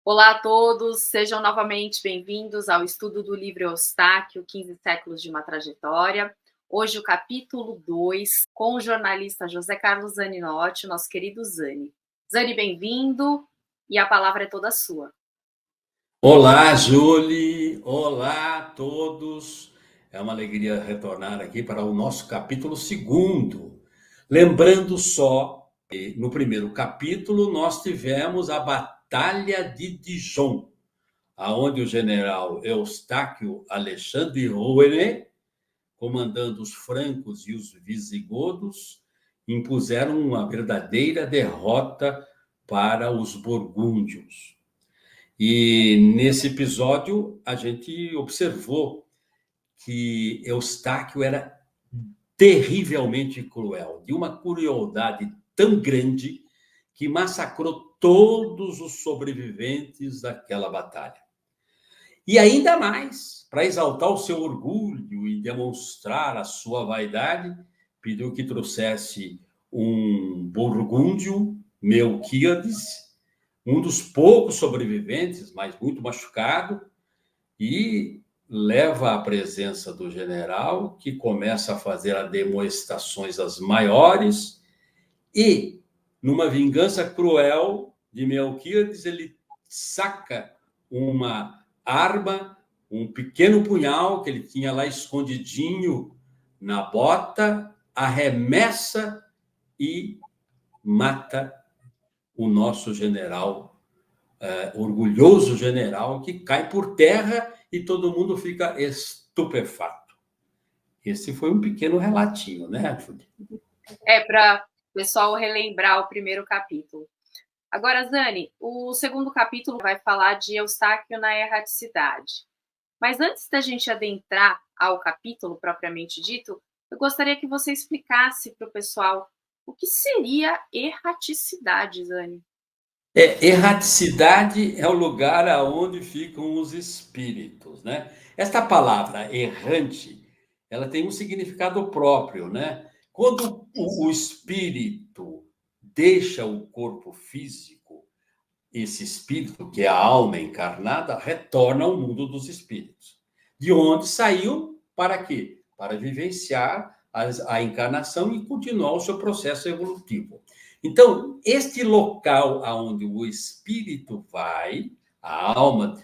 Olá a todos, sejam novamente bem-vindos ao estudo do livro Eustáquio, 15 séculos de uma trajetória. Hoje o capítulo 2, com o jornalista José Carlos Zaninotti, nosso querido Zani. Zani, bem-vindo e a palavra é toda sua. Olá, Julie! Olá a todos! É uma alegria retornar aqui para o nosso capítulo segundo. Lembrando só que no primeiro capítulo nós tivemos a Batalha de Dijon, aonde o general Eustáquio Alexandre Rouenet, comandando os francos e os visigodos, impuseram uma verdadeira derrota para os burgúndios. E nesse episódio a gente observou que Eustáquio era terrivelmente cruel, de uma crueldade tão grande que massacrou todos os sobreviventes daquela batalha. E ainda mais, para exaltar o seu orgulho e demonstrar a sua vaidade, pediu que trouxesse um burgúndio, Melquíades, um dos poucos sobreviventes, mas muito machucado, e leva à presença do general, que começa a fazer demonstrações as maiores, e, numa vingança cruel de Melquíades, ele saca uma arma, um pequeno punhal que ele tinha lá escondidinho na bota, arremessa e mata o nosso general, orgulhoso general, que cai por terra e todo mundo fica estupefato. Esse foi um pequeno relatinho, né, Júlia? Para o pessoal relembrar o primeiro capítulo. Agora, Zani, o segundo capítulo vai falar de Eustáquio na erraticidade. Mas antes da gente adentrar ao capítulo propriamente dito, eu gostaria que você explicasse para o pessoal o que seria erraticidade, Zani. Erraticidade é o lugar aonde ficam os espíritos, né? Esta palavra errante, ela tem um significado próprio, né? Quando o espírito deixa o corpo físico, esse espírito, que é a alma encarnada, retorna ao mundo dos espíritos. De onde saiu, para quê? Para vivenciar a encarnação e continuar o seu processo evolutivo. Então, este local aonde o espírito vai, a alma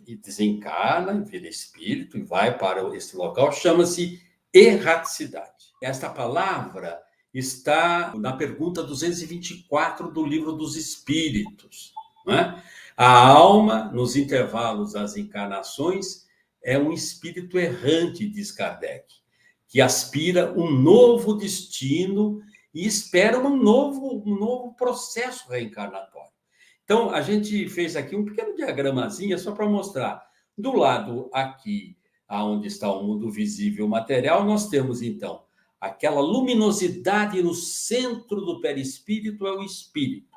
desencarna, vira espírito e vai para esse local, chama-se erraticidade. Esta palavra está na pergunta 224 do Livro dos Espíritos. Não é? A alma, nos intervalos das encarnações, é um espírito errante, diz Kardec, que aspira um novo destino e espera um novo processo reencarnatório. Então, a gente fez aqui um pequeno diagramazinho só para mostrar. Do lado aqui, aonde está o mundo visível material, nós temos, então, aquela luminosidade no centro do perispírito é o espírito.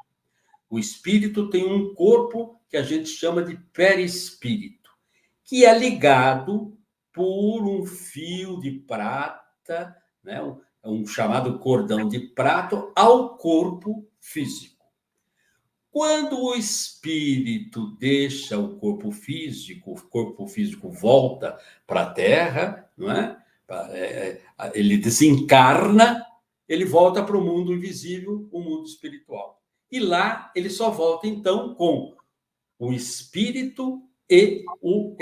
O espírito tem um corpo que a gente chama de perispírito, que é ligado por um fio de prata, né? um chamado cordão de prata, ao corpo físico. Quando o espírito deixa o corpo físico volta para a Terra, não é? Ele desencarna, ele volta para o mundo invisível, o mundo espiritual. E lá ele só volta, então, com o espírito e o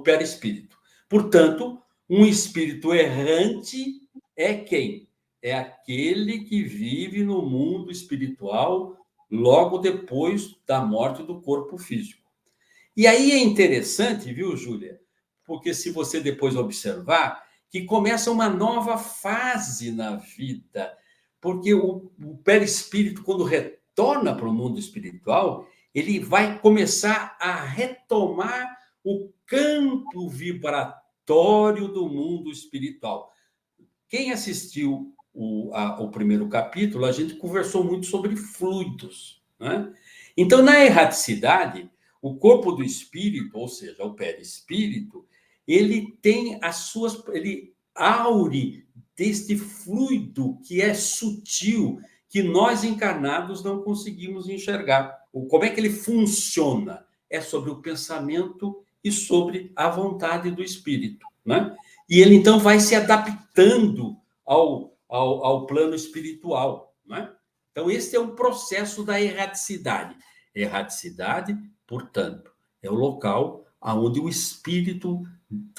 perispírito. Portanto, um espírito errante é quem? É aquele que vive no mundo espiritual logo depois da morte do corpo físico. E aí é interessante, viu, Júlia? Porque se você depois observar, que começa uma nova fase na vida. Porque o perispírito, quando retorna para o mundo espiritual, ele vai começar a retomar o campo vibratório do mundo espiritual. Quem assistiu o primeiro capítulo, a gente conversou muito sobre fluidos, né? Então, na erraticidade, o corpo do espírito, ou seja, o perispírito, ele tem ele aure deste fluido que é sutil, que nós encarnados não conseguimos enxergar. Como é que ele funciona? É sobre o pensamento e sobre a vontade do espírito, né? E ele então vai se adaptando ao plano espiritual, né? Então, esse é um processo da erraticidade. Erraticidade, portanto, é o local onde o espírito,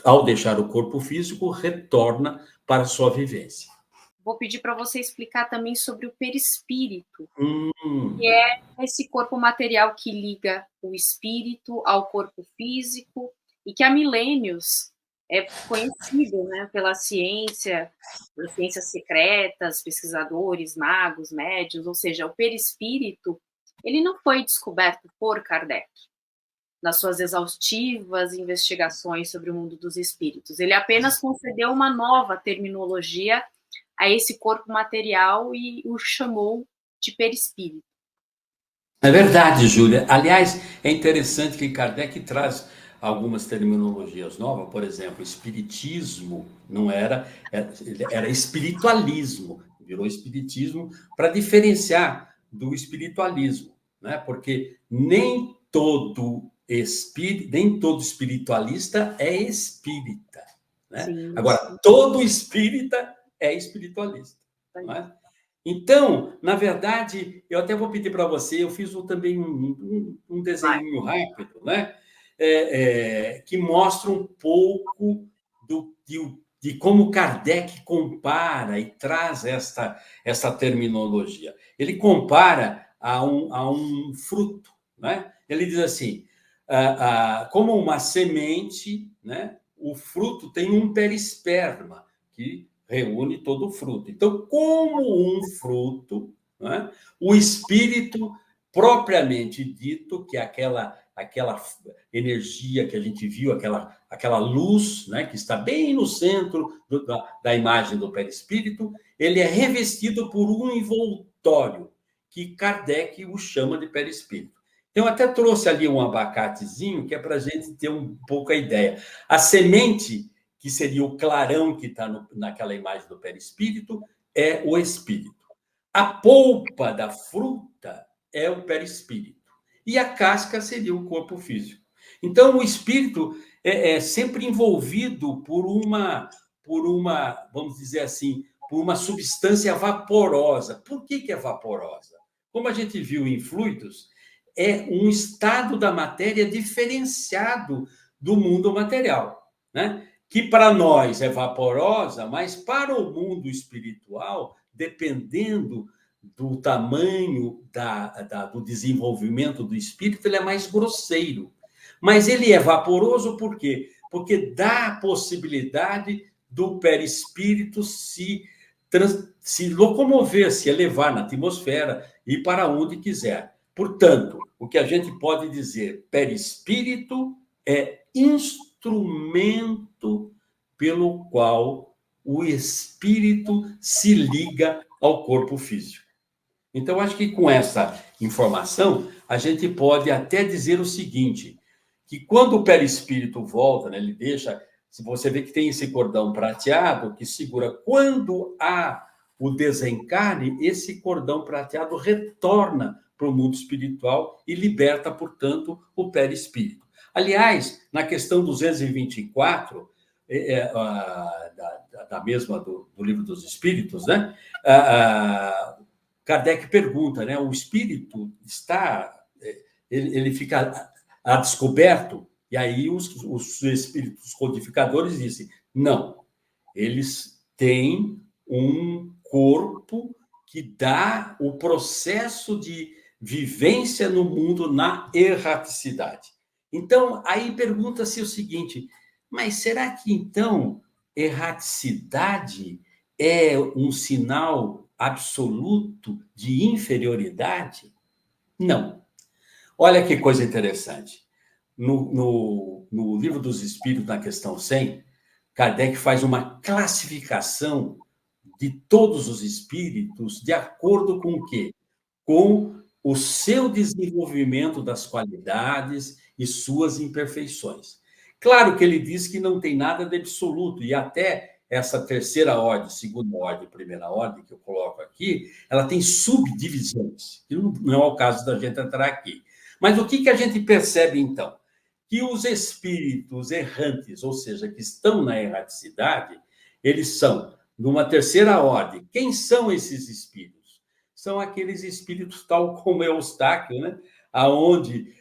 ao deixar o corpo físico, retorna para a sua vivência. Vou pedir para você explicar também sobre o perispírito, Hum. que é esse corpo material que liga o espírito ao corpo físico e que há milênios é conhecido, né, pelas ciências secretas, pesquisadores, magos, médiuns, ou seja, o perispírito, ele não foi descoberto por Kardec nas suas exaustivas investigações sobre o mundo dos espíritos. Ele apenas concedeu uma nova terminologia a esse corpo material e o chamou de perispírito. É verdade, Júlia. Aliás, é interessante que Kardec traz algumas terminologias novas, por exemplo, espiritismo não era espiritualismo, virou espiritismo para diferenciar do espiritualismo, né? Porque nem todo espiritualista é espírita, né? Sim, Agora, sim. todo espírita é espiritualista, não é? Então, na verdade, eu até vou pedir para você, eu fiz também um desenho rápido, né? Que mostra um pouco de como Kardec compara e traz esta terminologia. Ele compara a um fruto, né? Ele diz assim, como uma semente, né? O fruto tem um perisperma, que reúne todo o fruto. Então, como um fruto, né, o espírito propriamente dito, que é aquela energia que a gente viu, aquela luz, né, que está bem no centro da imagem do perispírito, ele é revestido por um envoltório, que Kardec o chama de perispírito. Então, eu até trouxe ali um abacatezinho, que é para a gente ter um pouco a ideia. A semente, que seria o clarão que está naquela imagem do perispírito, é o espírito. A polpa da fruta é o perispírito. E a casca seria o corpo físico. Então, o espírito é sempre envolvido vamos dizer assim, por uma substância vaporosa. Por que é vaporosa? Como a gente viu em fluidos, é um estado da matéria diferenciado do mundo material, né? Que para nós é vaporosa, mas para o mundo espiritual, dependendo do tamanho do desenvolvimento do espírito, ele é mais grosseiro. Mas ele é vaporoso por quê? Porque dá a possibilidade do perispírito se locomover, se elevar na atmosfera e para onde quiser. Portanto, o que a gente pode dizer, perispírito é instrumento pelo qual o espírito se liga ao corpo físico. Então, acho que com essa informação, a gente pode até dizer o seguinte, que quando o perispírito volta, né, ele deixa, se você vê que tem esse cordão prateado que segura, quando há o desencarne, esse cordão prateado retorna para o mundo espiritual e liberta, portanto, o perispírito. Aliás, na questão 224, da mesma do Livro dos Espíritos, né? Kardec pergunta, né? O espírito ele fica a descoberto, e aí os espíritos codificadores dizem, não, eles têm um corpo que dá o processo de vivência no mundo na erraticidade. Então, aí pergunta-se o seguinte, mas será que, então, erraticidade é um sinal absoluto de inferioridade? Não. Olha que coisa interessante. No Livro dos Espíritos, na questão 100, Kardec faz uma classificação de todos os espíritos de acordo com o quê? Com o seu desenvolvimento das qualidades e suas imperfeições. Claro que ele diz que não tem nada de absoluto, e até essa terceira ordem, segunda ordem, primeira ordem, que eu coloco aqui, ela tem subdivisões, que não é o caso da gente entrar aqui. Mas o que a gente percebe, então? Que os espíritos errantes, ou seja, que estão na erraticidade, eles são, numa terceira ordem. Quem são esses espíritos? São aqueles espíritos, tal como Eustáquio, né? Onde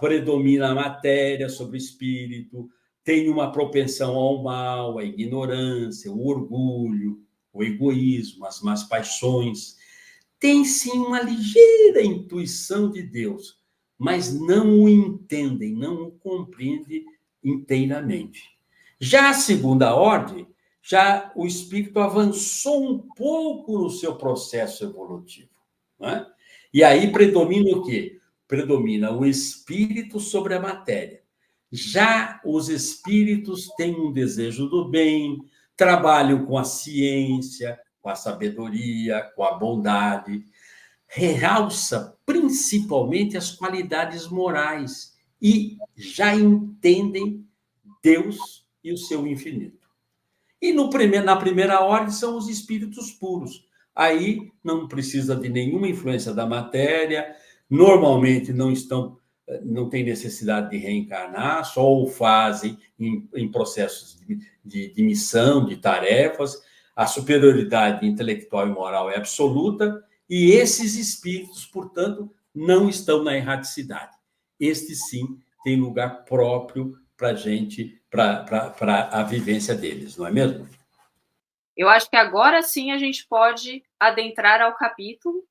predomina a matéria sobre o espírito, tem uma propensão ao mal, à ignorância, o orgulho, o egoísmo, as más paixões. Tem, sim, uma ligeira intuição de Deus, mas não o entendem, não o compreendem inteiramente. Já a segunda ordem, já o espírito avançou um pouco no seu processo evolutivo. Não é? E aí predomina o quê? Predomina o espírito sobre a matéria. Já os espíritos têm um desejo do bem, trabalham com a ciência, com a sabedoria, com a bondade, realça principalmente as qualidades morais e já entendem Deus e o seu infinito. E na primeira ordem são os espíritos puros. Aí não precisa de nenhuma influência da matéria, normalmente não tem necessidade de reencarnar, só o fazem em processos de missão, de tarefas. A superioridade intelectual e moral é absoluta, e esses espíritos, portanto, não estão na erraticidade. Estes, sim, têm lugar próprio para a gente, para a vivência deles, não é mesmo? Eu acho que agora sim a gente pode adentrar ao capítulo.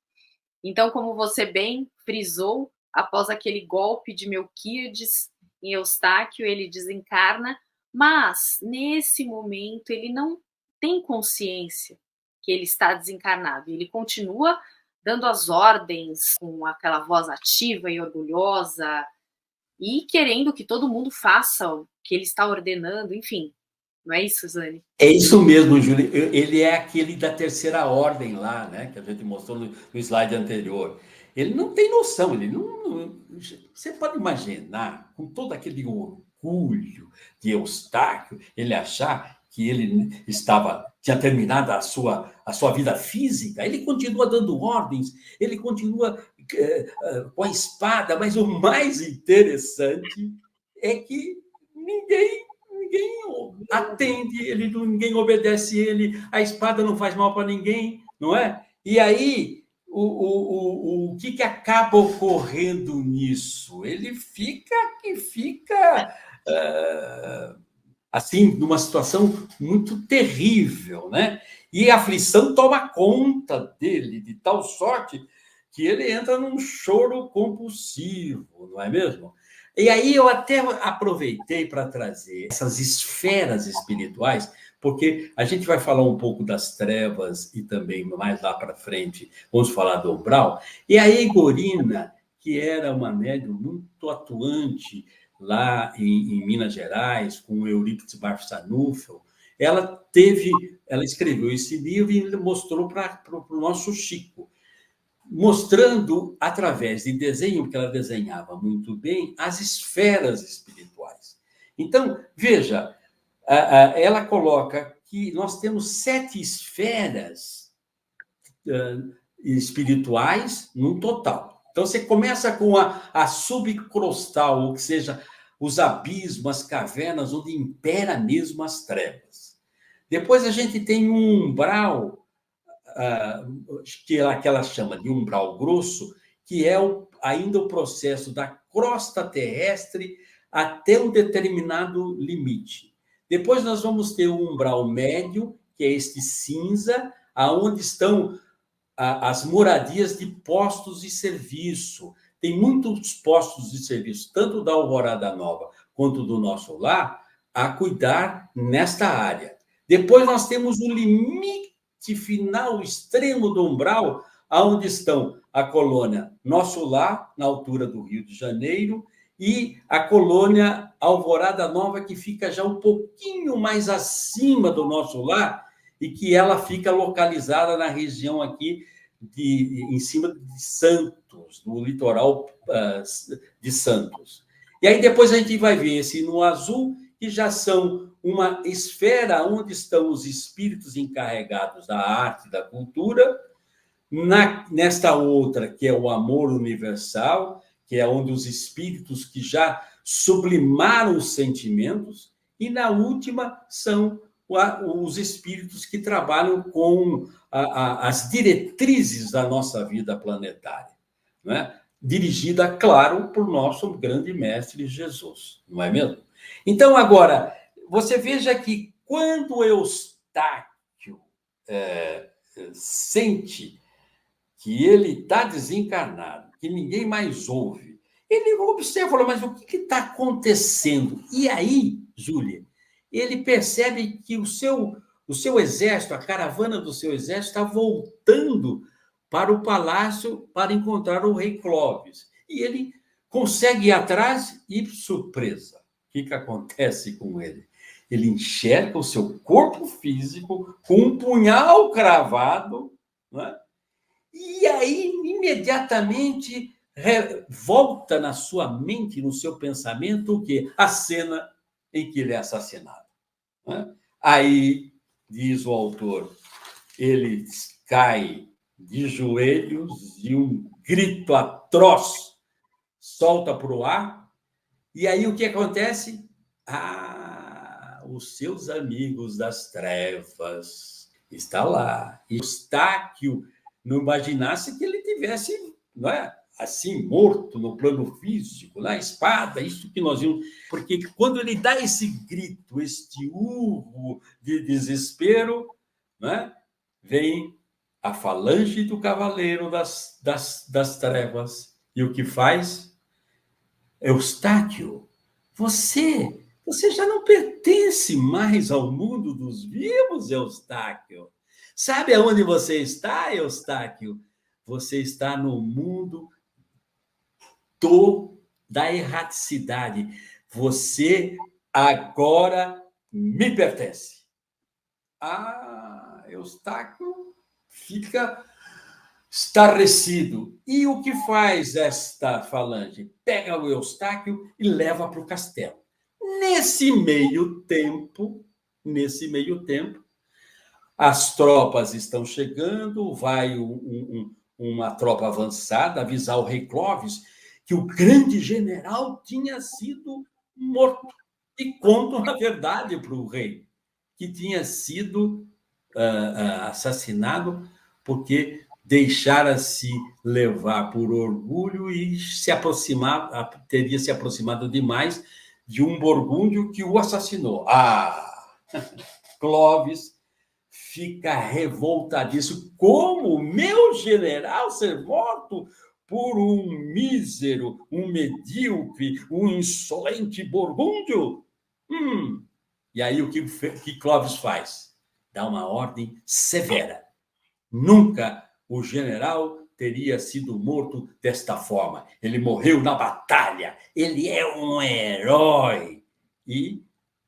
Então, como você bem frisou, após aquele golpe de Melquíades em Eustáquio, ele desencarna, mas nesse momento ele não tem consciência que ele está desencarnado. Ele continua dando as ordens com aquela voz ativa e orgulhosa e querendo que todo mundo faça o que ele está ordenando, enfim. Não é isso, Zane? É isso mesmo, Júlio. Ele é aquele da terceira ordem lá, né? Que a gente mostrou no slide anterior. Ele não tem noção, ele não. Você pode imaginar, com todo aquele orgulho de Eustáquio, ele achar que ele tinha terminado a sua vida física. Ele continua dando ordens, ele continua com a espada, mas o mais interessante é que ninguém atende ele, ninguém obedece ele, a espada não faz mal para ninguém, não é? E aí, o que acaba ocorrendo nisso? Ele fica assim, numa situação muito terrível, né? E a aflição toma conta dele de tal sorte que ele entra num choro compulsivo, não é mesmo? E aí eu até aproveitei para trazer essas esferas espirituais, porque a gente vai falar um pouco das trevas e também mais lá para frente vamos falar do umbral. E a Igorina, que era uma médium muito atuante lá em Minas Gerais, com o Eurípides Barçanufel, ela escreveu esse livro e mostrou para o nosso Chico, mostrando, através de desenho, que ela desenhava muito bem, as esferas espirituais. Então, veja, ela coloca que nós temos 7 esferas espirituais no total. Então, você começa com a subcrostal, ou que seja, os abismos, as cavernas, onde impera mesmo as trevas. Depois a gente tem um umbral, que ela chama de umbral grosso, que é ainda o processo da crosta terrestre até um determinado limite. Depois nós vamos ter o umbral médio, que é este cinza, aonde estão as moradias de postos de serviço. Tem muitos postos de serviço, tanto da Alvorada Nova quanto do nosso lar, a cuidar nesta área. Depois nós temos o limite final, extremo do umbral, aonde estão a colônia Nosso Lar, na altura do Rio de Janeiro, e a colônia Alvorada Nova, que fica já um pouquinho mais acima do Nosso Lar, e que ela fica localizada na região aqui em cima de Santos, no litoral de Santos. E aí depois a gente vai ver esse no azul, que já são uma esfera onde estão os espíritos encarregados da arte, da cultura, nesta outra, que é o amor universal, que é onde os espíritos que já sublimaram os sentimentos, e na última são os espíritos que trabalham com as diretrizes da nossa vida planetária, né? Dirigida, claro, por nosso grande mestre Jesus, não é mesmo? Então, agora, você veja que quando Eustáquio sente que ele está desencarnado, que ninguém mais ouve, ele observa, fala, mas o que está acontecendo? E aí, Júlia, ele percebe que o seu exército, a caravana do seu exército, está voltando para o palácio para encontrar o rei Clovis. E ele consegue ir atrás e, surpresa, o que acontece com ele? Ele enxerga o seu corpo físico com um punhal cravado, né? E aí, imediatamente, volta na sua mente, no seu pensamento, o quê? A cena em que ele é assassinado, né? Aí, diz o autor, ele cai de joelhos e um grito atroz solta para o ar. E aí, o que acontece? Os seus amigos das trevas estão lá. Eustáquio não imaginasse que ele tivesse, não é, assim, morto no plano físico, na espada, isso que nós vimos. Porque quando ele dá esse grito, este urro de desespero, né, vem a falange do cavaleiro das trevas. E o que faz? Eustáquio, você já não pertence mais ao mundo dos vivos, Eustáquio. Sabe aonde você está, Eustáquio? Você está no mundo da erraticidade. Você agora me pertence. Eustáquio fica estarrecido. E o que faz esta falange? Pega o Eustáquio e leva para o castelo. Nesse meio tempo, as tropas estão chegando, vai uma tropa avançada avisar o rei Clovis que o grande general tinha sido morto. E contam a verdade para o rei, que tinha sido assassinado porque deixara-se levar por orgulho e teria se aproximado demais de um burgúndio que o assassinou. Clovis fica revoltadíssimo. Como meu general ser morto por um mísero, um medíocre, um insolente burgúndio? E aí o que Clovis faz? Dá uma ordem severa. Nunca o general teria sido morto desta forma. Ele morreu na batalha. Ele é um herói. E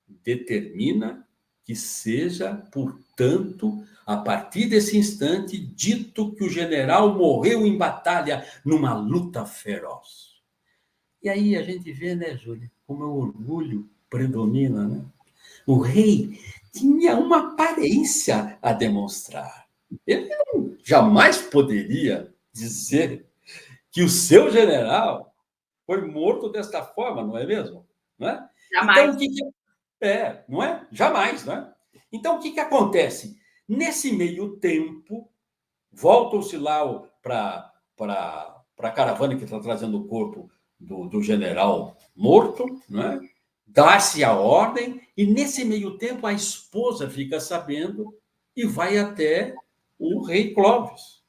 determina que seja, portanto, a partir desse instante, dito que o general morreu em batalha numa luta feroz. E aí a gente vê, né, Júlia, como o orgulho predomina, né? O rei tinha uma aparência a demonstrar. Ele jamais poderia dizer que o seu general foi morto desta forma, não é mesmo? Não é? Jamais. Então, não é? Jamais, não é? Então, o que acontece? Nesse meio tempo, voltam-se lá para a caravana que está trazendo o corpo do general morto, não é? Dá-se a ordem, e nesse meio tempo a esposa fica sabendo e vai até o rei Clovis.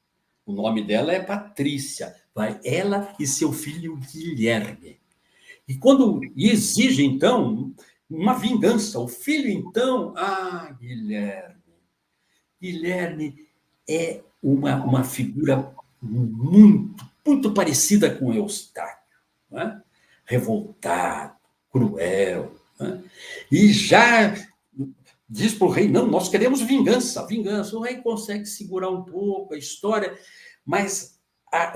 O nome dela é Patrícia. Vai ela e seu filho Guilherme. E exige, então, uma vingança. O filho, então, Guilherme é uma figura muito, muito parecida com Eustáquio, né? Revoltado, cruel, né? E já diz para o rei, não, nós queremos vingança, vingança. O rei consegue segurar um pouco a história, mas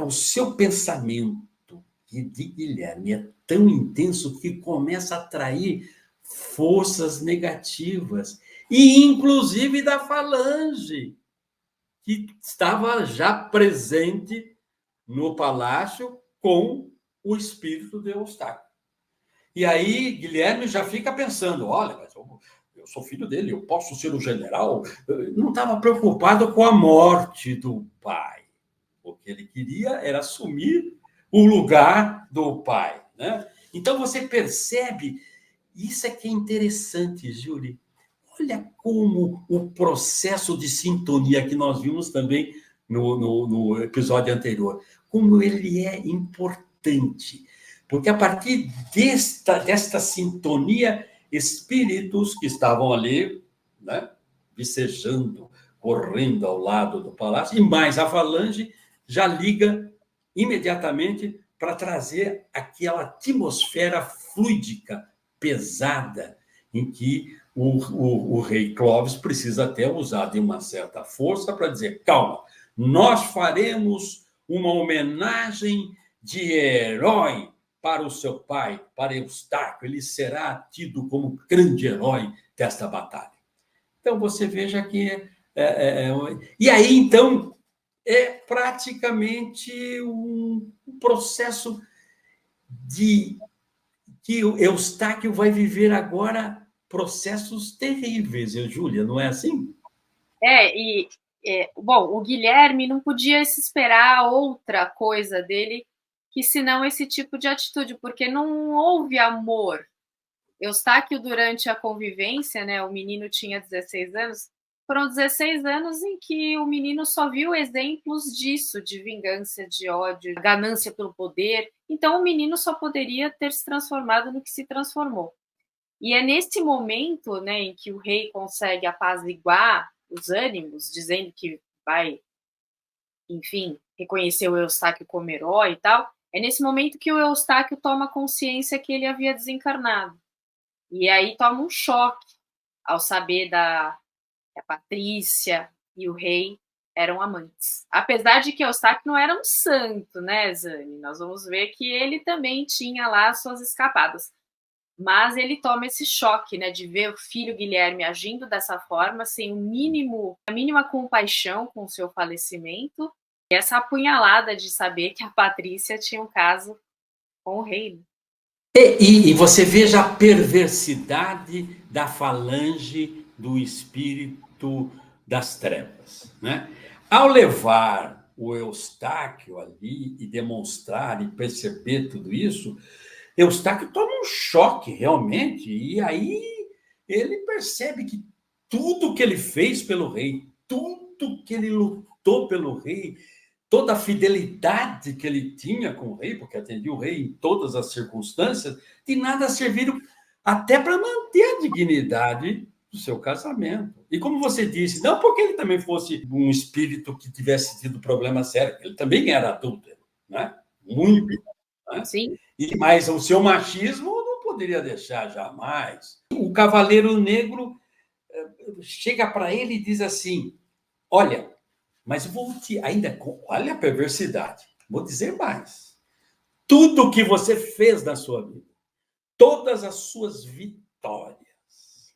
o seu pensamento de Guilherme é tão intenso que começa a atrair forças negativas, e inclusive da falange, que estava já presente no palácio com o espírito de Eustáquio. E aí Guilherme já fica pensando, olha, mas eu sou filho dele, eu posso ser o general. Não estava preocupado com a morte do pai. O que ele queria era assumir o lugar do pai, né? Então você percebe, isso é que é interessante, Júlia. Olha como o processo de sintonia que nós vimos também no episódio anterior, como ele é importante. Porque a partir desta sintonia, espíritos que estavam ali, né, vicejando, correndo ao lado do palácio, e mais a falange, já liga imediatamente para trazer aquela atmosfera fluídica, pesada, em que o rei Clovis precisa até usar de uma certa força para dizer, calma, nós faremos uma homenagem de herói para o seu pai, para Eustáquio, ele será tido como grande herói desta batalha. Então, você veja que... E aí, então, é praticamente um processo de que o Eustáquio vai viver agora processos terríveis, Júlia, não é assim? Bom, o Guilherme não podia se esperar outra coisa dele que senão esse tipo de atitude, porque não houve amor. Eustáquio, durante a convivência, né, o menino tinha 16 anos, foram 16 anos em que o menino só viu exemplos disso, de vingança, de ódio, ganância pelo poder. Então, o menino só poderia ter se transformado no que se transformou. E é nesse momento, né, em que o rei consegue apaziguar os ânimos, dizendo que vai, enfim, reconhecer o Eustáquio como herói e tal, é nesse momento que o Eustáquio toma consciência que ele havia desencarnado. E aí toma um choque ao saber que a Patrícia e o rei eram amantes. Apesar de que Eustáquio não era um santo, né, Zane? Nós vamos ver que ele também tinha lá suas escapadas. Mas ele toma esse choque, né, de ver o filho Guilherme agindo dessa forma, sem a mínima compaixão com o seu falecimento, e essa apunhalada de saber que a Patrícia tinha um caso com o rei. E você veja a perversidade da falange do espírito das trevas, né? Ao levar o Eustáquio ali e demonstrar e perceber tudo isso, Eustáquio toma um choque realmente, e aí ele percebe que tudo que ele fez pelo rei, tudo que ele lutou pelo rei, toda a fidelidade que ele tinha com o rei, porque atendia o rei em todas as circunstâncias, de nada serviram até para manter a dignidade do seu casamento. E como você disse, não porque ele também fosse um espírito que tivesse tido problema sério, ele também era adúltero, né? Muito. Né? Sim. Mas o seu machismo não poderia deixar jamais. O Cavaleiro Negro chega para ele e diz assim: olha, mas vou te ainda, olha a perversidade. Vou dizer mais. Tudo que você fez na sua vida, todas as suas vitórias,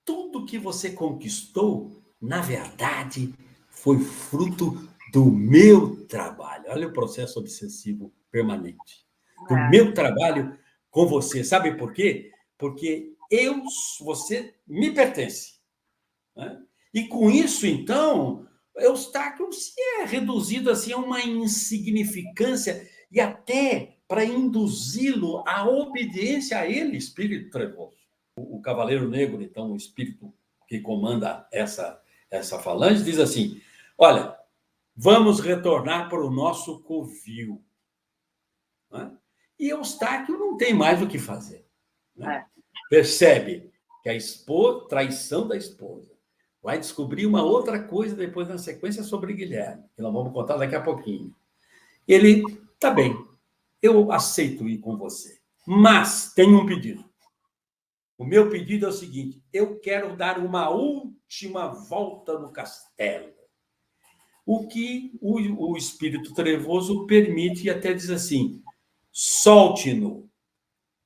tudo que você conquistou, na verdade, foi fruto do meu trabalho. Olha o processo obsessivo permanente. Do meu trabalho com você. Sabe por quê? Porque você me pertence. Né? E com isso, então, Eustáquio se é reduzido assim, a uma insignificância e até para induzi-lo à obediência a ele, espírito trevoso. O Cavaleiro Negro, então, o espírito que comanda essa falange, diz assim: olha, vamos retornar para o nosso covil. Né? E Eustáquio não tem mais o que fazer. Né? Percebe que traição da esposa, vai descobrir uma outra coisa depois na sequência sobre Guilherme, que nós vamos contar daqui a pouquinho. Ele, tá bem, eu aceito ir com você, mas tenho um pedido. O meu pedido é o seguinte: eu quero dar uma última volta no castelo. O que o espírito trevoso permite e até diz assim: solte-no.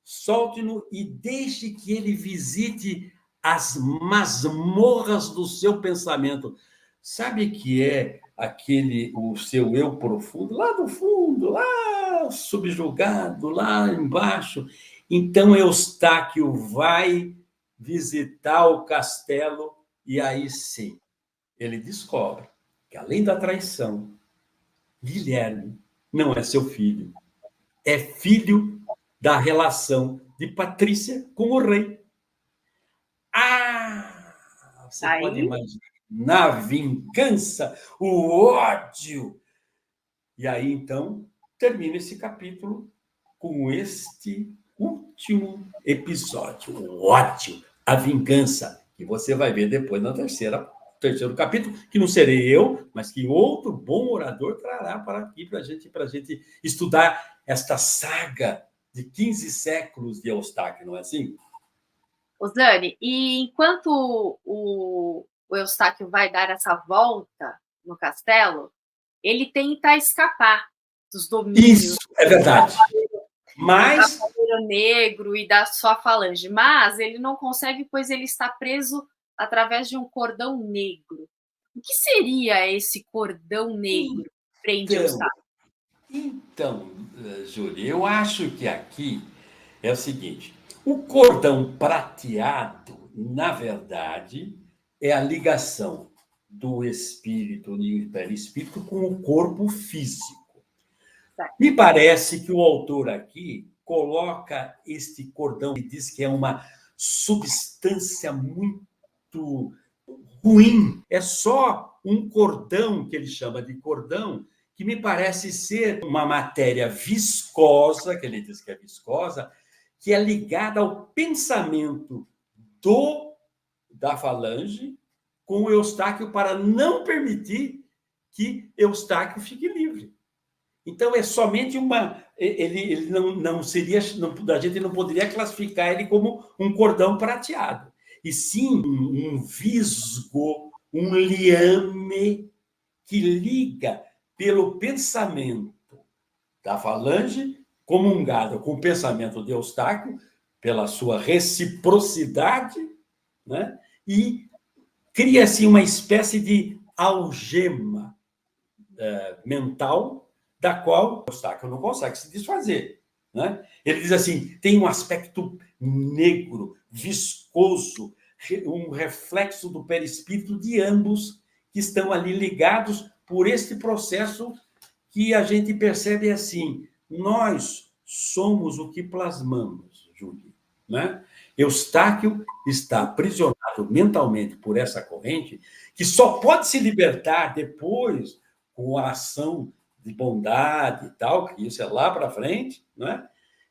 solte-no e deixe que ele visite as masmorras do seu pensamento. Sabe que é aquele, o seu eu profundo, lá no fundo, lá subjugado, lá embaixo? Então, Eustáquio vai visitar o castelo e aí sim, ele descobre que, além da traição, Guilherme não é seu filho, é filho da relação de Patrícia com o rei. Ah, você pode Aí, imaginar a vingança, o ódio. E aí, então, termina esse capítulo com este último episódio, o ódio, a vingança, que você vai ver depois na terceiro capítulo, que não serei eu, mas que outro bom orador trará para aqui para a gente estudar esta saga de 15 séculos de Eustáquio, não é assim? Osane, e enquanto o Eustáquio vai dar essa volta no castelo, ele tenta escapar dos Isso domínios é verdade. do Mas Cavaleiro Negro e da sua falange, mas ele não consegue, pois ele está preso através de um cordão negro. O que seria esse cordão negro que prende então, Eustáquio? então, Júlia, eu acho que aqui é o seguinte: o cordão prateado, na verdade, é a ligação do espírito e perispírito com o corpo físico. Me parece que o autor aqui coloca este cordão e diz que é uma substância muito ruim. É só um cordão, que ele chama de cordão, que me parece ser uma matéria viscosa, que ele diz que é viscosa, que é ligada ao pensamento do da falange com o Eustáquio para não permitir que Eustáquio fique livre. Então é somente uma. Ele não seria. Não, a gente não poderia classificar ele como um cordão prateado. E sim um visgo, um liame que liga pelo pensamento da falange, comungado com o pensamento de Eustáquio, pela sua reciprocidade, né? E cria-se uma espécie de algema mental da qual o Eustáquio não consegue se desfazer. Né? Ele diz assim: tem um aspecto negro, viscoso, um reflexo do perispírito de ambos que estão ali ligados por este processo que a gente percebe assim: nós somos o que plasmamos, Júlia. Né? Eustáquio está aprisionado mentalmente por essa corrente, que só pode se libertar depois com a ação de bondade e tal, que isso é lá para frente, né?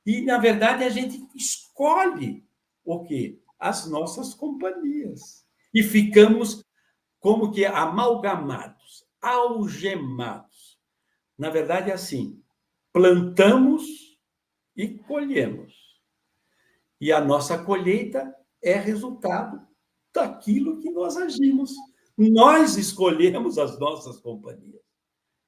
E, na verdade, a gente escolhe o quê? As nossas companhias. E ficamos como que amalgamados, algemados. Na verdade, é assim: plantamos e colhemos. E a nossa colheita é resultado daquilo que nós agimos. Nós escolhemos as nossas companhias.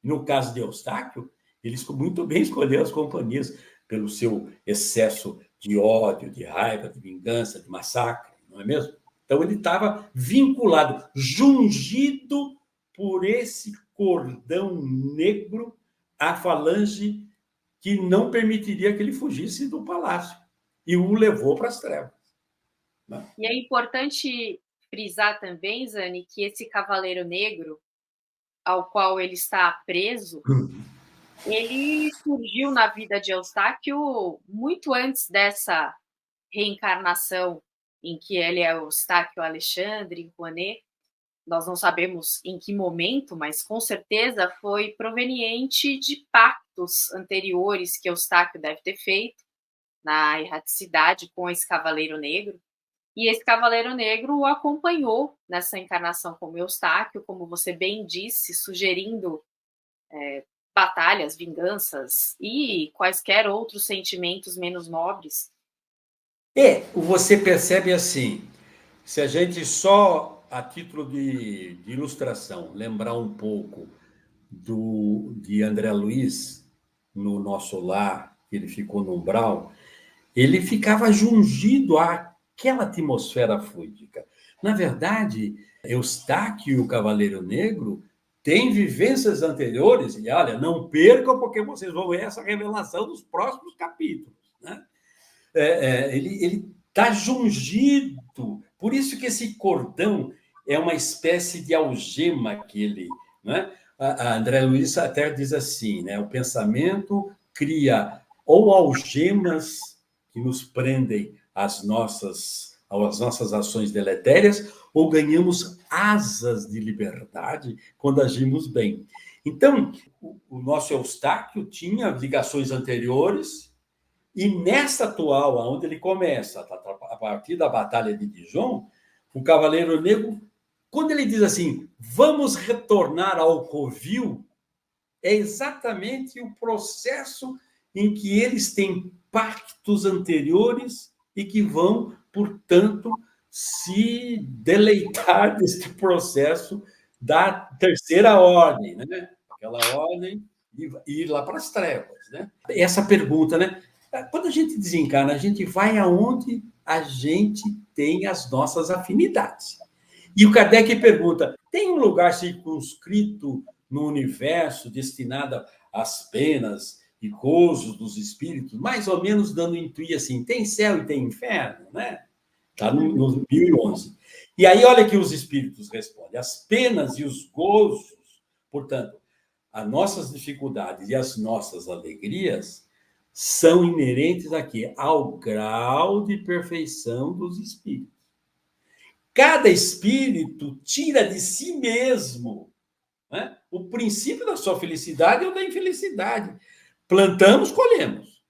No caso de Eustáquio, ele muito bem escolheu as companhias pelo seu excesso de ódio, de raiva, de vingança, de massacre, não é mesmo? Então ele estava vinculado, jungido por esse cordão negro à falange que não permitiria que ele fugisse do palácio e o levou para as trevas. Né? E é importante frisar também, Zane, que esse Cavaleiro Negro, ao qual ele está preso, ele surgiu na vida de Eustáquio muito antes dessa reencarnação em que ele é Eustáquio Alexandre Rouanet. Nós não sabemos em que momento, mas com certeza foi proveniente de pactos anteriores que Eustáquio deve ter feito na erraticidade com esse Cavaleiro Negro. E esse Cavaleiro Negro o acompanhou nessa encarnação como Eustáquio, como você bem disse, sugerindo batalhas, vinganças e quaisquer outros sentimentos menos nobres. Você percebe assim, se a gente só, a título de ilustração, lembrar um pouco de André Luiz, no Nosso Lar, que ele ficou no umbral, ele ficava jungido àquela atmosfera fluídica. Na verdade, Eustáquio e o Cavaleiro Negro têm vivências anteriores, e olha, não percam, porque vocês vão ver essa revelação nos próximos capítulos, né? Ele está jungido, por isso que esse cordão é uma espécie de algema que ele, né? A André Luiz até diz assim, né? O pensamento cria ou algemas que nos prendem às nossas ações deletérias, ou ganhamos asas de liberdade quando agimos bem. Então, o nosso Eustáquio tinha ligações anteriores, e nessa atual, onde ele começa, a partir da Batalha de Dijon, o Cavaleiro Negro, quando ele diz assim, vamos retornar ao covil, é exatamente o processo em que eles têm pactos anteriores e que vão, portanto, se deleitar deste processo da terceira ordem, né? Aquela ordem e ir lá para as trevas, né? Essa pergunta, né? Quando a gente desencarna, a gente vai aonde a gente tem as nossas afinidades. E o Kardec pergunta: tem um lugar circunscrito no universo destinado às penas e gozos dos espíritos, mais ou menos dando intuir assim, tem céu e tem inferno, né? Está no 1011. E aí, olha que os espíritos respondem: as penas e os gozos, portanto, as nossas dificuldades e as nossas alegrias são inerentes aqui ao grau de perfeição dos espíritos. Cada espírito tira de si mesmo, né, o princípio da sua felicidade ou da infelicidade. Plantamos, colhemos.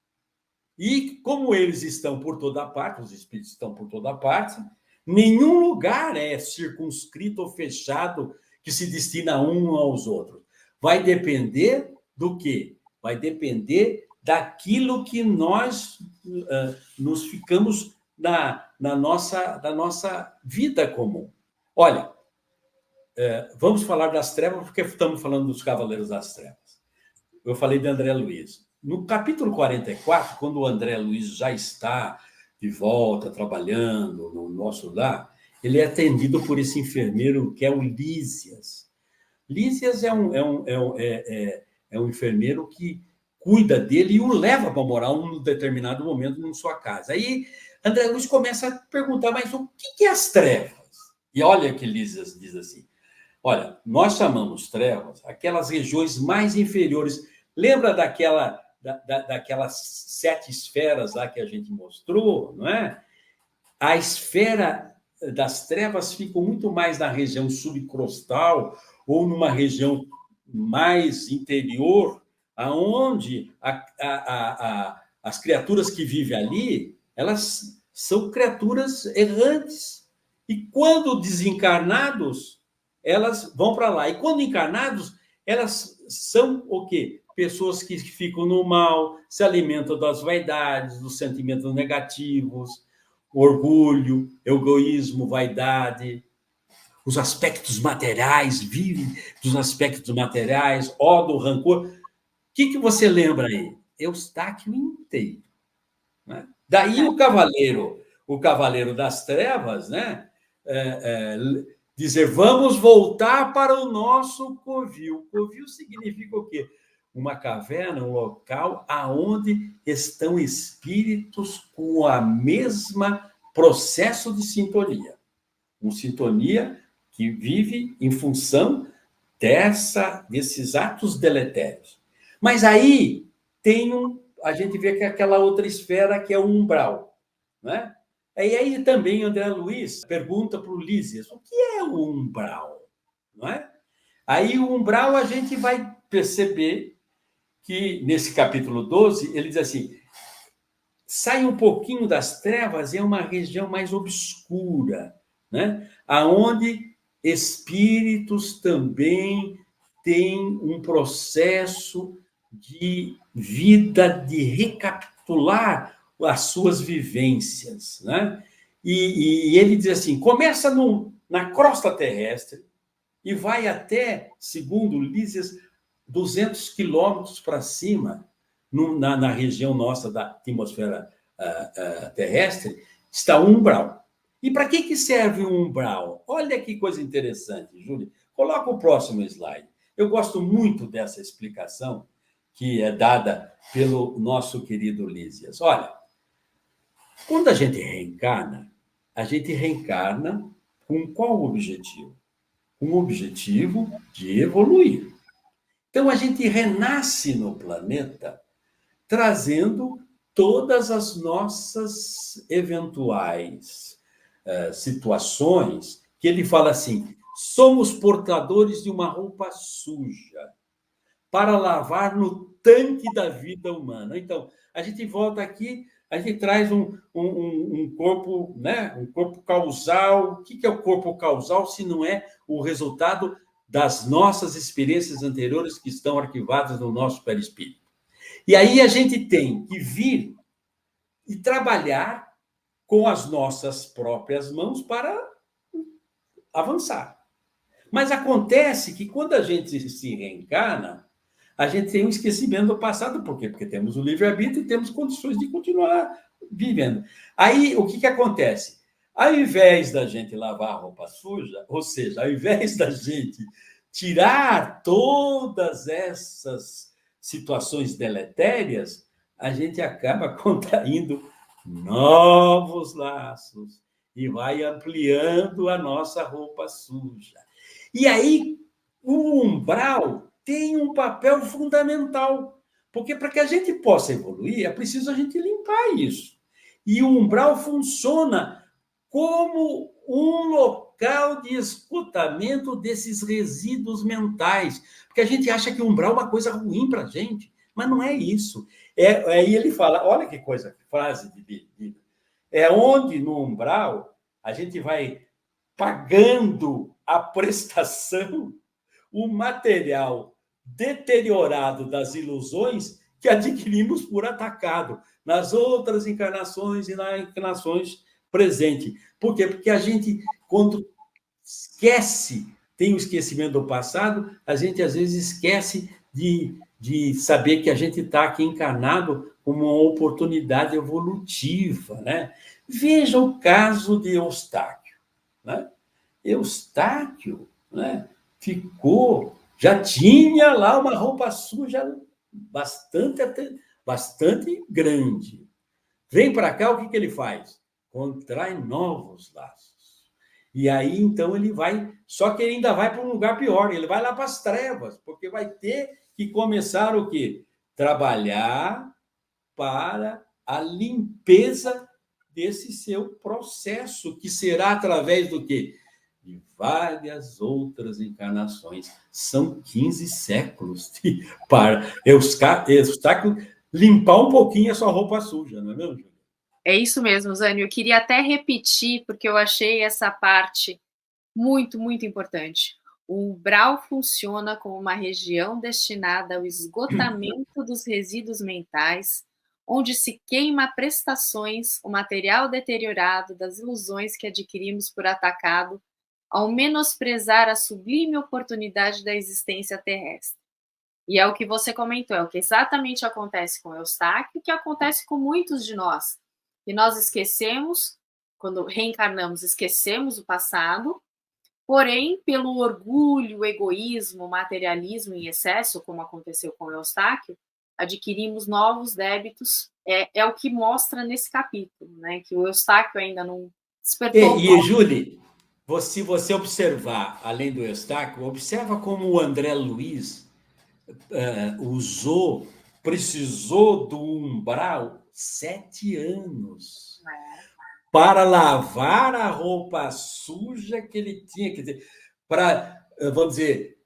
E como eles estão por toda parte, os espíritos estão por toda parte, nenhum lugar é circunscrito ou fechado que se destina um aos outros. Vai depender do quê? Vai depender daquilo que nós nos ficamos na nossa vida comum. Olha, vamos falar das trevas, porque estamos falando dos Cavaleiros das Trevas. Eu falei de André Luiz. No capítulo 44, quando o André Luiz já está de volta, trabalhando no nosso lar, ele é atendido por esse enfermeiro que é o Lísias. Lísias é um enfermeiro que cuida dele e o leva para morar um determinado momento em sua casa. Aí André Luiz começa a perguntar, mas o que é as trevas? E olha que Lísias diz assim, olha, nós chamamos trevas aquelas regiões mais inferiores. Lembra daquelas 7 esferas lá que a gente mostrou, não é? A esfera das trevas fica muito mais na região subcrostal ou numa região mais interior, aonde as criaturas que vivem ali, elas são criaturas errantes. E quando desencarnados, elas vão para lá. E quando encarnados, elas são o quê? Pessoas que ficam no mal, se alimentam das vaidades, dos sentimentos negativos, orgulho, egoísmo, vaidade, os aspectos materiais, vivem dos aspectos materiais, ódio, rancor. O que você lembra aí? Eustáquio inteiro. Né? Daí o Cavaleiro das Trevas, né? Dizer, vamos voltar para o nosso covil. Covil significa o quê? Uma caverna, um local aonde estão espíritos com a mesma processo de sintonia. Uma sintonia que vive em função desses atos deletérios. Mas aí a gente vê que é aquela outra esfera que é o umbral, né? E aí também André Luiz pergunta para o Lísias, o que é o umbral? Não é? Aí o umbral a gente vai perceber que nesse capítulo 12 ele diz assim, sai um pouquinho das trevas, é uma região mais obscura, né? Aonde espíritos também têm um processo de vida, de recapitular as suas vivências, né? E ele diz assim, começa na crosta terrestre e vai até, segundo Lísias, 200 quilômetros para cima, na região nossa da atmosfera terrestre, está o umbral. E para que serve o umbral? Olha que coisa interessante, Júlia. Coloca o próximo slide. Eu gosto muito dessa explicação que é dada pelo nosso querido Lísias. Olha, quando a gente reencarna com qual objetivo? Com o objetivo de evoluir. Então, a gente renasce no planeta trazendo todas as nossas eventuais situações, que ele fala assim, somos portadores de uma roupa suja para lavar no tanque da vida humana. Então, a gente volta aqui, a gente traz um corpo, né? Um corpo causal. O que é o corpo causal se não é o resultado das nossas experiências anteriores que estão arquivadas no nosso perispírito? E aí a gente tem que vir e trabalhar com as nossas próprias mãos para avançar. Mas acontece que quando a gente se reencarna, a gente tem um esquecimento do passado. Por quê? Porque temos o livre-arbítrio e temos condições de continuar vivendo. Aí, o que acontece? Ao invés da gente lavar a roupa suja, ou seja, ao invés da gente tirar todas essas situações deletérias, a gente acaba contraindo novos laços e vai ampliando a nossa roupa suja. E aí, o umbral tem um papel fundamental, porque para que a gente possa evoluir, é preciso a gente limpar isso. E o umbral funciona como um local de esgotamento desses resíduos mentais, porque a gente acha que o umbral é uma coisa ruim para a gente, mas não é isso. Aí ele fala, olha que coisa, que frase de vida. É onde no umbral a gente vai pagando a prestação, o material deteriorado das ilusões que adquirimos por atacado nas outras encarnações e nas encarnações presentes. Por quê? Porque a gente, quando esquece, tem o esquecimento do passado, a gente às vezes esquece de saber que a gente está aqui encarnado como uma oportunidade evolutiva, né? Veja o caso de Eustáquio, né? Eustáquio, né, já tinha lá uma roupa suja bastante grande. Vem para cá, o que ele faz? Contrai novos laços. E aí, então, ele vai... Só que ele ainda vai para um lugar pior, ele vai lá para as trevas, porque vai ter que começar o quê? Trabalhar para a limpeza desse seu processo, que será através do quê? De várias outras encarnações. São 15 séculos para Eustáquio limpar um pouquinho a sua roupa suja, não é mesmo, Júlia? É isso mesmo, Zânio. Eu queria até repetir, porque eu achei essa parte muito, muito importante. O umbral funciona como uma região destinada ao esgotamento dos resíduos mentais, onde se queima prestações, o material deteriorado das ilusões que adquirimos por atacado, ao menosprezar a sublime oportunidade da existência terrestre. E é o que você comentou, é o que exatamente acontece com Eustáquio, que acontece com muitos de nós. E nós esquecemos, quando reencarnamos, esquecemos o passado, porém, pelo orgulho, egoísmo, materialismo em excesso, como aconteceu com Eustáquio, adquirimos novos débitos. É o que mostra nesse capítulo, né? Que o Eustáquio ainda não despertou. E Júlia, se você observar, além do Eustáquio, observa como o André Luiz precisou do umbral 7 anos para lavar a roupa suja que ele tinha, quer dizer, para, vamos dizer,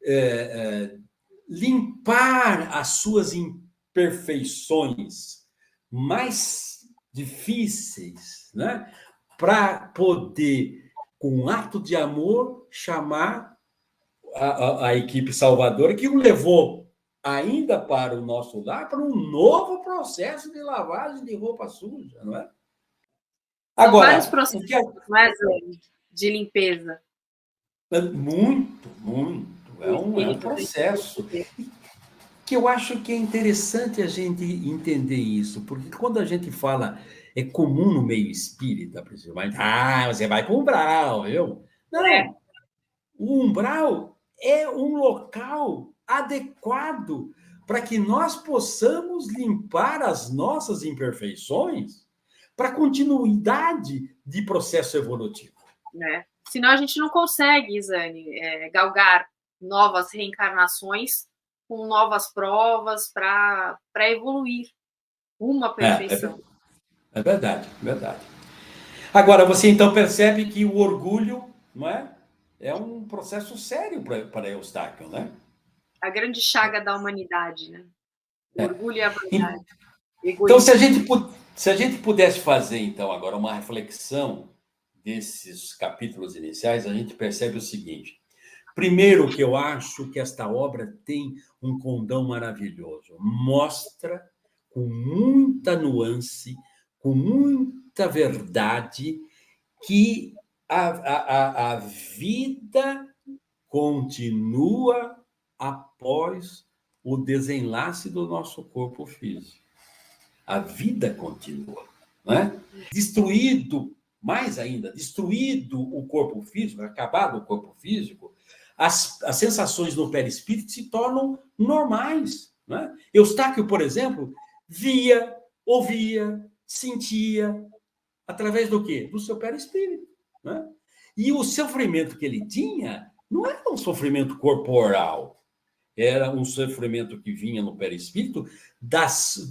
limpar as suas imperfeições mais difíceis, né? Para poder, com um ato de amor, chamar a equipe salvadora, que o levou ainda para o nosso lar, para um novo processo de lavagem de roupa suja, não é? Agora, vários processos mais de limpeza. Muito, muito. É um processo que eu acho que é interessante a gente entender isso, porque quando a gente fala é comum no meio espírita, principalmente. Ah, você vai para o umbral, viu? É, Não, o umbral é um local adequado para que nós possamos limpar as nossas imperfeições para continuidade de processo evolutivo. né? Senão a gente não consegue, Zane, galgar novas reencarnações com novas provas para evoluir uma perfeição. É verdade, é verdade. Agora, você então percebe que o orgulho, não é? É um processo sério para Eustáquio, né? A grande chaga da humanidade, né? O orgulho e a vaidade. Então, Egoísmo. se a gente pudesse fazer, então, agora uma reflexão desses capítulos iniciais, a gente percebe o seguinte. Primeiro, que eu acho que esta obra tem um condão maravilhoso. Mostra com muita nuance, com muita verdade, que a vida continua após o desenlace do nosso corpo físico. A vida continua, né? Destruído, mais ainda, destruído o corpo físico, acabado o corpo físico, as sensações no perispírito se tornam normais, né? Eustáquio, por exemplo, via, ouvia, sentia, através do quê? Do seu perispírito, né? E o sofrimento que ele tinha não era um sofrimento corporal, era um sofrimento que vinha no perispírito das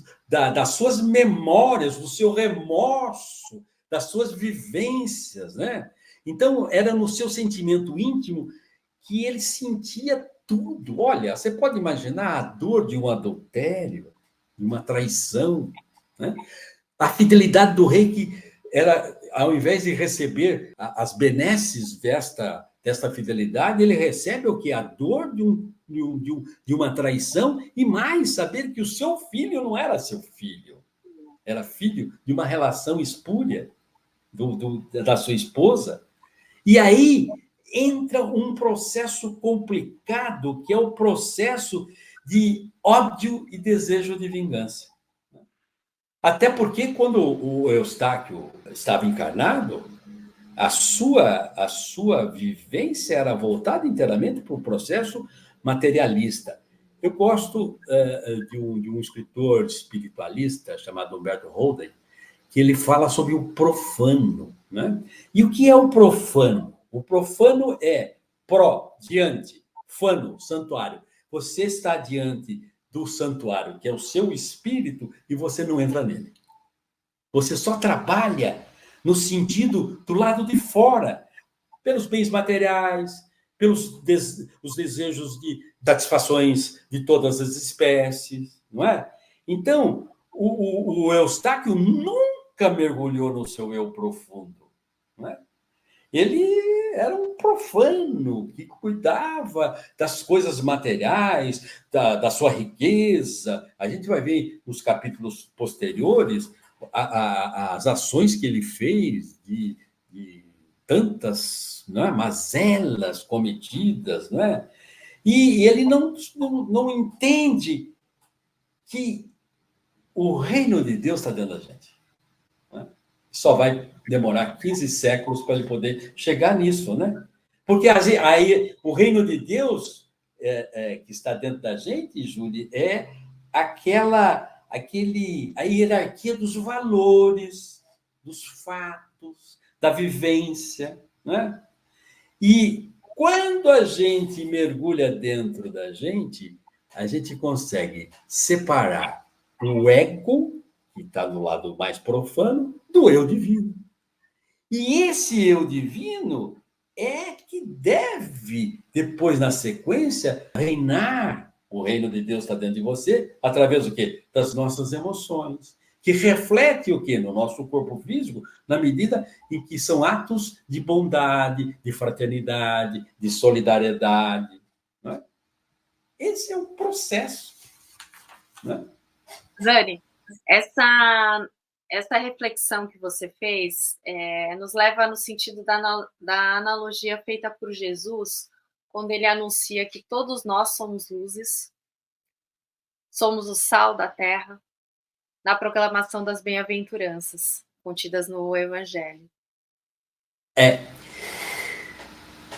suas memórias, do seu remorso, das suas vivências, né? Então, era no seu sentimento íntimo que ele sentia tudo. Olha, você pode imaginar a dor de um adultério, de uma traição, né? A fidelidade do rei que era, ao invés de receber as benesses desta fidelidade, ele recebe o que? A dor de uma traição e mais, saber que o seu filho não era seu filho, era filho de uma relação espúria da sua esposa. E aí entra um processo complicado, que é o processo de ódio e desejo de vingança. Até porque, quando o Eustáquio estava encarnado, a sua vivência era voltada inteiramente para o processo materialista. Eu gosto de um escritor espiritualista chamado Humberto Holden, que ele fala sobre o profano, né? E o que é o profano? O profano é pró, diante, fano, santuário. Você está diante do santuário, que é o seu espírito, e você não entra nele. Você só trabalha no sentido do lado de fora, pelos bens materiais, os desejos de satisfações de todas as espécies, não é? Então, o Eustáquio nunca mergulhou no seu eu profundo, não é? Ele era um profano que cuidava das coisas materiais, da sua riqueza. A gente vai ver nos capítulos posteriores as ações que ele fez de tantas, não é, mazelas cometidas, não é? E ele não entende que o reino de Deus está dentro da gente. Só vai demorar 15 séculos para ele poder chegar nisso, né? Porque aí o reino de Deus que está dentro da gente, Júlia, é a hierarquia dos valores, dos fatos, da vivência, né? E quando a gente mergulha dentro da gente, a gente consegue separar o ego, que está do lado mais profano, do eu divino. E esse eu divino é que deve, depois, na sequência, reinar. O reino de Deus está dentro de você, através do quê? Das nossas emoções, que reflete o quê? No nosso corpo físico, na medida em que são atos de bondade, de fraternidade, de solidariedade. Não é? Esse é o processo. Não é? Zane, essa reflexão que você fez nos leva no sentido da analogia feita por Jesus, quando ele anuncia que todos nós somos luzes, somos o sal da terra, na proclamação das bem-aventuranças. contidas no Evangelho.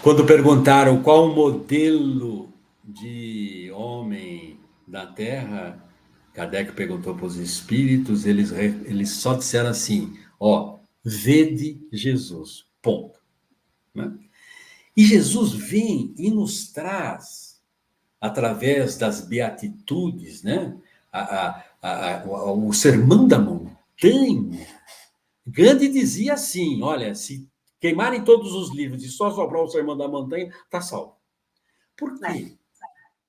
Quando perguntaram qual o modelo de homem da Terra, Kardec perguntou para os espíritos, eles só disseram assim, ó, vede Jesus, ponto. Né? E Jesus vem e nos traz, através das beatitudes, né? O Sermão da Montanha. Gandhi dizia assim, olha, se queimarem todos os livros e só sobrar o Sermão da Montanha, está salvo. Por quê?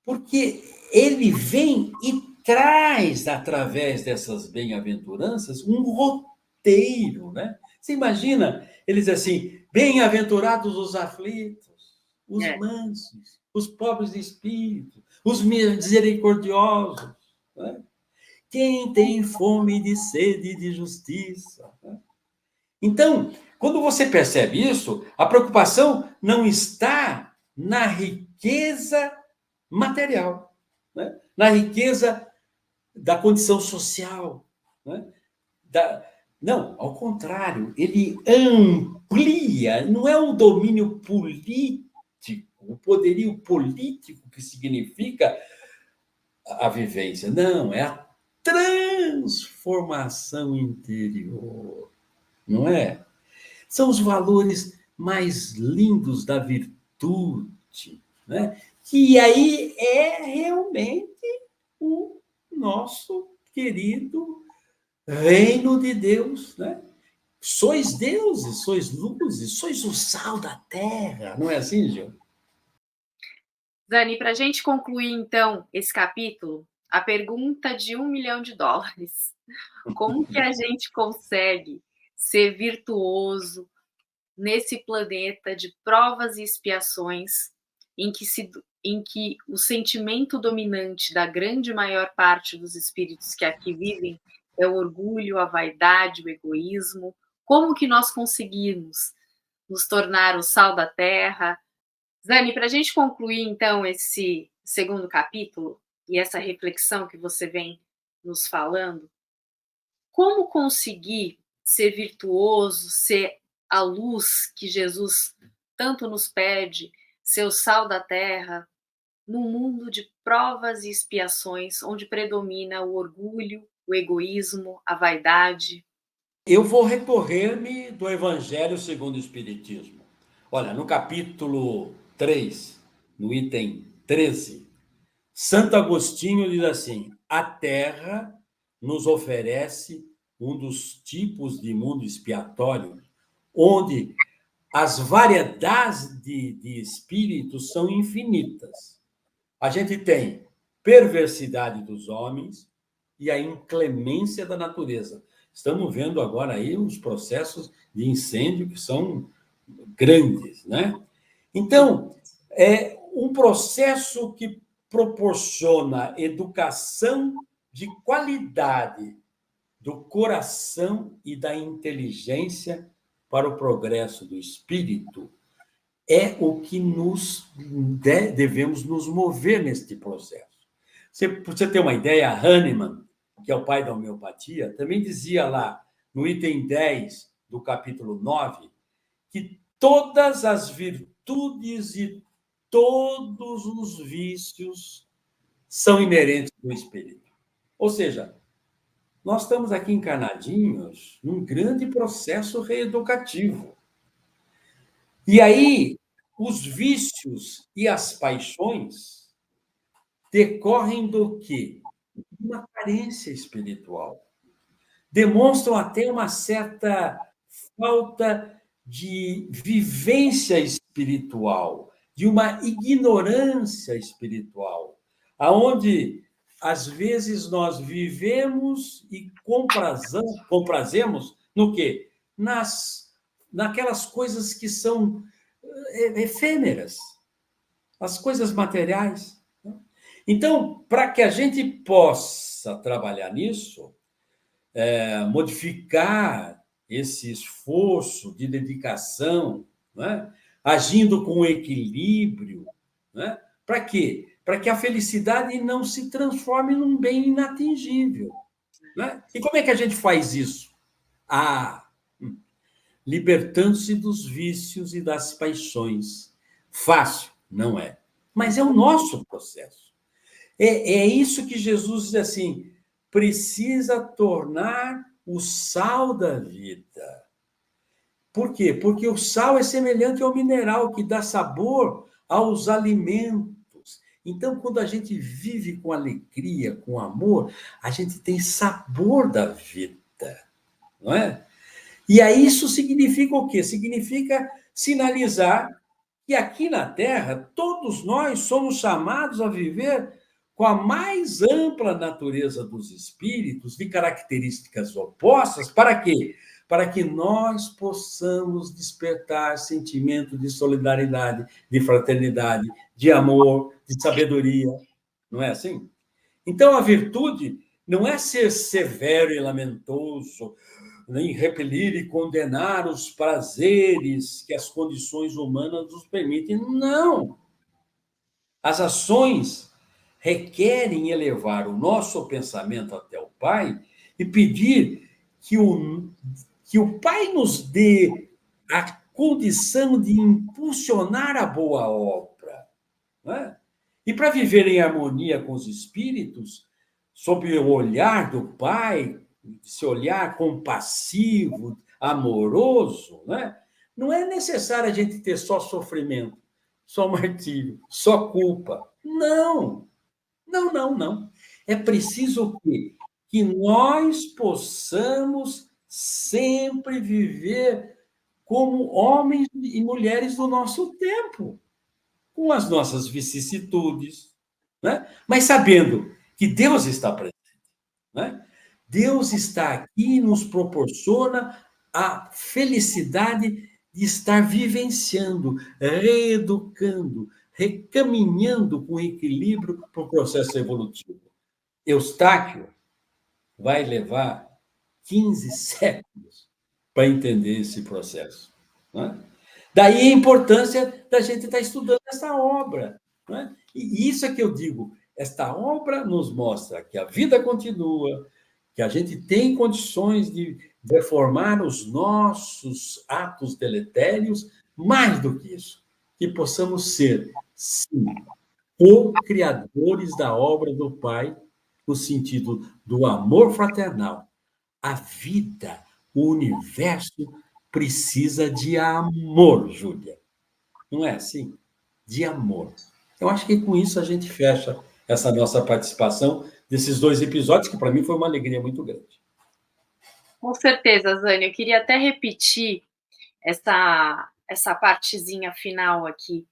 Porque ele vem e traz, através dessas bem-aventuranças, um roteiro, né? Você imagina, eles assim, bem-aventurados os aflitos, os mansos, os pobres de espírito, os misericordiosos, né? Quem tem fome de sede de justiça, né? Então, quando você percebe isso, a preocupação não está na riqueza material, né? Na riqueza da condição social, né? Não, ao contrário, ele amplia, não é o domínio político, o poderio político que significa a vivência, não, é a transformação interior, não é? São os valores mais lindos da virtude, né? Que aí é realmente o nosso querido reino de Deus, né? Sois deuses, sois luzes, sois o sal da terra, não é assim, Gil? Dani, para a gente concluir, então, esse capítulo, a pergunta de $1 milhão. Como que a gente consegue ser virtuoso nesse planeta de provas e expiações em que o sentimento dominante da grande maior parte dos espíritos que aqui vivem é o orgulho, a vaidade, o egoísmo? Como que nós conseguimos nos tornar o sal da terra? Zani, para a gente concluir, então, esse segundo capítulo e essa reflexão que você vem nos falando, como conseguir ser virtuoso, ser a luz que Jesus tanto nos pede, ser o sal da terra, num mundo de provas e expiações, onde predomina o orgulho, o egoísmo, a vaidade? Eu vou recorrer-me do Evangelho segundo o Espiritismo. Olha, no capítulo 3, no item 13, Santo Agostinho diz assim: a Terra nos oferece um dos tipos de mundo expiatório, onde as variedades de espíritos são infinitas. A gente tem perversidade dos homens e a inclemência da natureza. Estamos vendo agora aí os processos de incêndio que são grandes, né? Então, é um processo que proporciona educação de qualidade do coração e da inteligência para o progresso do espírito é o que devemos nos mover neste processo. Para você ter uma ideia, Hahnemann, que é o pai da homeopatia, também dizia lá, no item 10 do capítulo 9, que todas as virtudes e todos os vícios são inerentes do espírito. Ou seja, nós estamos aqui encarnadinhos num grande processo reeducativo. E aí, os vícios e as paixões decorrem do quê? De uma carência espiritual. Demonstram até uma certa falta de vivência espiritual, de uma ignorância espiritual, aonde às vezes nós vivemos e comprazemos no quê? Naquelas coisas que são efêmeras, as coisas materiais. Então, para que a gente possa trabalhar nisso, modificar esse esforço de dedicação, né? Agindo com equilíbrio, né? Para quê? Para que a felicidade não se transforme num bem inatingível. Né? E como é que a gente faz isso? libertando-se dos vícios e das paixões. Fácil, não é. Mas é o nosso processo. É isso que Jesus diz assim: precisa tornar o sal da vida. Por quê? Porque o sal é semelhante ao mineral que dá sabor aos alimentos. Então, quando a gente vive com alegria, com amor, a gente tem sabor da vida, não é? E aí isso significa o quê? Significa sinalizar que aqui na Terra todos nós somos chamados a viver com a mais ampla natureza dos espíritos, de características opostas, para quê? Para que nós possamos despertar sentimento de solidariedade, de fraternidade, de amor, de sabedoria. Não é assim? Então, a virtude não é ser severo e lamentoso, nem repelir e condenar os prazeres que as condições humanas nos permitem. Não! As ações requerem elevar o nosso pensamento até o Pai e pedir que o Pai nos dê a condição de impulsionar a boa obra. Não é? E para viver em harmonia com os espíritos, sob o olhar do Pai, esse olhar compassivo, amoroso, né? Não é necessário a gente ter só sofrimento, só martírio, só culpa. Não, não, não, não. É preciso o quê? Que nós possamos sempre viver como homens e mulheres do nosso tempo, com as nossas vicissitudes, né? Mas sabendo que Deus está presente. Né? Deus está aqui e nos proporciona a felicidade de estar vivenciando, reeducando, recaminhando com equilíbrio para o processo evolutivo. Eustáquio vai levar 15 séculos para entender esse processo. Né? Daí a importância da gente estar estudando essa obra. Né? E isso é que eu digo, esta obra nos mostra que a vida continua, que a gente tem condições de reformar os nossos atos deletérios, mais do que isso, que possamos ser, sim, co-criadores da obra do Pai, no sentido do amor fraternal. A vida, o universo precisa de amor, Júlia. Não é assim? De amor. Eu acho que com isso a gente fecha essa nossa participação desses 2 episódios, que para mim foi uma alegria muito grande. Com certeza, Zane. Eu queria até repetir essa partezinha final aqui.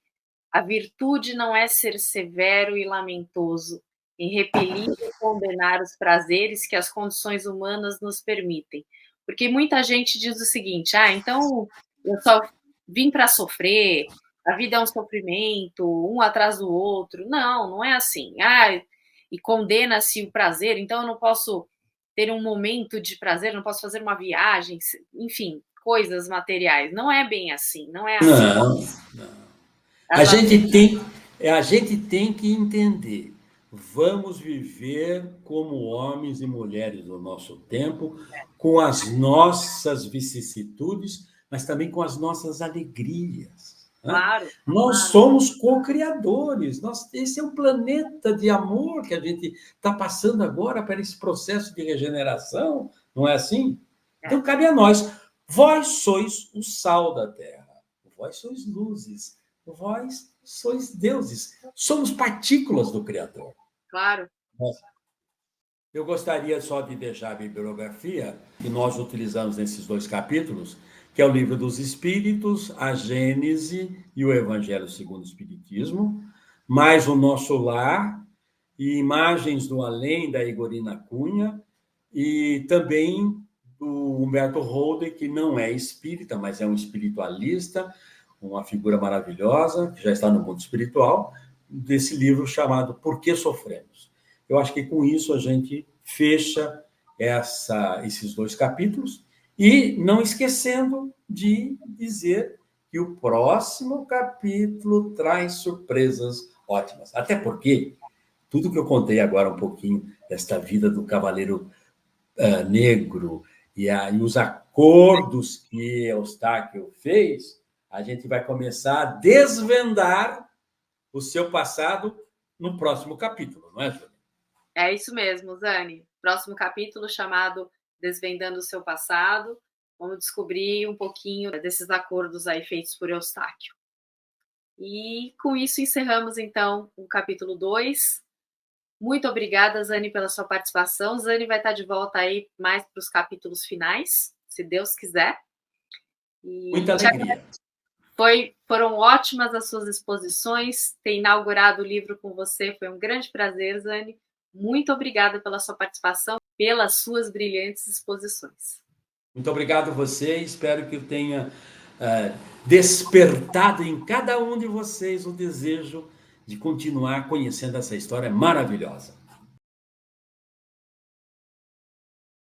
A virtude não é ser severo e lamentoso, em repelir e condenar os prazeres que as condições humanas nos permitem. Porque muita gente diz o seguinte: então eu só vim para sofrer, a vida é um sofrimento, um atrás do outro. Não, não é assim. E condena-se o prazer, então eu não posso ter um momento de prazer, não posso fazer uma viagem, enfim, coisas materiais. Não é bem assim, não é assim. Não, não. A gente tem que entender. Vamos viver como homens e mulheres do nosso tempo, com as nossas vicissitudes, mas também com as nossas alegrias. Né? Claro, Nós claro. somos co-criadores. Esse é um planeta de amor que a gente está passando agora para esse processo de regeneração, não é assim? Então, cabe a nós. Vós sois o sal da terra, vós sois luzes, vós sois deuses, somos partículas do Criador. Claro. Eu gostaria só de deixar a bibliografia que nós utilizamos nesses 2 capítulos, que é o Livro dos Espíritos, a Gênese e o Evangelho segundo o Espiritismo, mais o Nosso Lar e Imagens do Além, da Igorina Cunha, e também do Humberto Holden, que não é espírita, mas é um espiritualista, uma figura maravilhosa, que já está no mundo espiritual, desse livro chamado Por que Sofremos? Eu acho que com isso a gente fecha esses 2 capítulos, e não esquecendo de dizer que o próximo capítulo traz surpresas ótimas. Até porque tudo que eu contei agora um pouquinho desta vida do cavaleiro negro E aí os acordos que Eustáquio fez, a gente vai começar a desvendar o seu passado no próximo capítulo, não é, Júlia? É isso mesmo, Zane. Próximo capítulo chamado Desvendando o Seu Passado. Vamos descobrir um pouquinho desses acordos aí feitos por Eustáquio. E com isso encerramos, então, o capítulo 2. Muito obrigada, Zane, pela sua participação. Zane vai estar de volta aí mais para os capítulos finais, se Deus quiser. E muita alegria. Foram ótimas as suas exposições. Ter inaugurado o livro com você foi um grande prazer, Zane. Muito obrigada pela sua participação, pelas suas brilhantes exposições. Muito obrigado a você. Espero que eu tenha despertado em cada um de vocês o desejo de continuar conhecendo essa história maravilhosa.